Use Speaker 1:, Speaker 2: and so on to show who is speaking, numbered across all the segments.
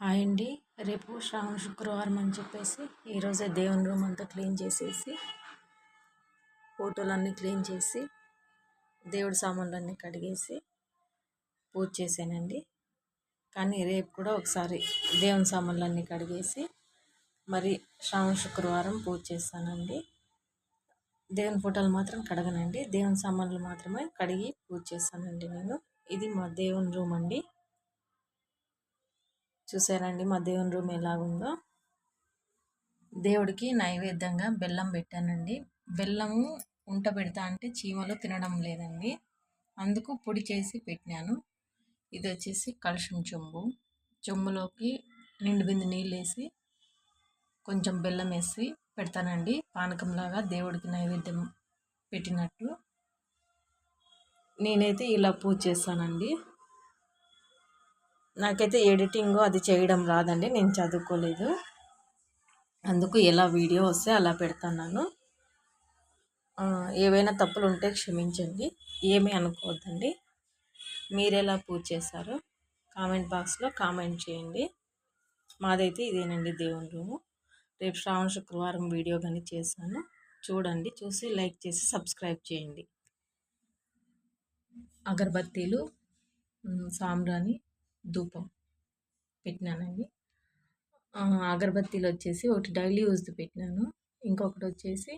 Speaker 1: Hi అండి. రేపు శ్రావణ శుక్రవారం అని చెప్పేసి ఈరోజే దేవుని రూమ్ అంతా క్లీన్ చేసేసి ఫోటోలన్నీ క్లీన్ చేసి దేవుడి సామాన్లన్నీ కడిగేసి పూజ చేశానండి. కానీ రేపు కూడా ఒకసారి దేవుని సామాన్లన్నీ కడిగేసి మరి శ్రావణ శుక్రవారం పూజ చేస్తానండి. దేవుని ఫోటోలు మాత్రం కడగనండి, దేవుని సామాన్లు మాత్రమే కడిగి పూజ చేస్తానండి నేను. ఇది మా దేవుని రూమ్ అండి. చూసారండి మా దేవుని రూమ్ ఎలాగుందో. దేవుడికి నైవేద్యంగా బెల్లం పెట్టానండి. బెల్లము ఉంట పెడతా అంటే చీమలు తినడం లేదండి, అందుకు పొడి చేసి పెట్టినాను. ఇది వచ్చేసి కలుషం చెంబు. చెంబులోకి నిండు బింది నీళ్ళు వేసి కొంచెం బెల్లం వేసి పెడతానండి, పానకంలాగా దేవుడికి నైవేద్యం పెట్టినట్టు. నేనైతే ఇలా పూజ చేస్తానండి. నాకైతే ఎడిటింగ్ అది చేయడం రాదండి, నేను చదువుకోలేదు, అందుకు ఎలా వీడియో వస్తే అలా పెడతాను. ఏవైనా తప్పులు ఉంటే క్షమించండి, ఏమీ అనుకోవద్దండి. మీరు ఎలా పూజ చేస్తారో కామెంట్ బాక్స్లో కామెంట్ చేయండి. మాదైతే ఇదేనండి దేవుని రూము. రేపు శ్రావణ శుక్రవారం వీడియో కానీ చేస్తాను, చూడండి. చూసి లైక్ చేసి సబ్స్క్రైబ్ చేయండి. అగరబత్తీలు, సాంబ్రాణి, ధూపం పెట్టినానండి. అగరబత్తీలు వచ్చేసి ఒకటి డైలీ యూజ్ది పెట్టినాను, ఇంకొకటి వచ్చేసి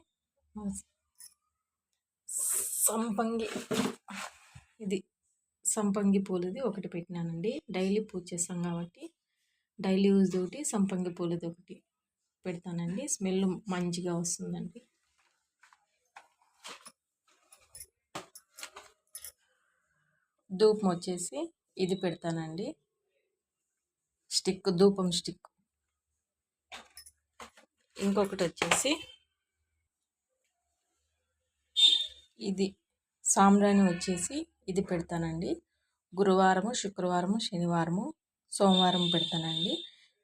Speaker 1: సంపంగి పూలది ఒకటి పెట్టినానండి. డైలీ పూజ చేస్తాం కాబట్టి డైలీ యూజ్ది ఒకటి, సంపంగి పూలది ఒకటి పెడతానండి. స్మెల్ మంచిగా వస్తుందండి. ధూపం వచ్చేసి ఇది పెడతానండి, స్టిక్, ధూపం స్టిక్. ఇంకొకటి వచ్చేసి ఇది సాంబ్రాణి వచ్చేసి ఇది పెడతానండి. గురువారము, శుక్రవారము, శనివారము, సోమవారం పెడతానండి.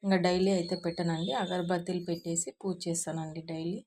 Speaker 1: ఇంకా డైలీ అయితే పెట్టనండి. అగరబత్తీలు పెట్టేసి పూజ చేస్తానండి డైలీ.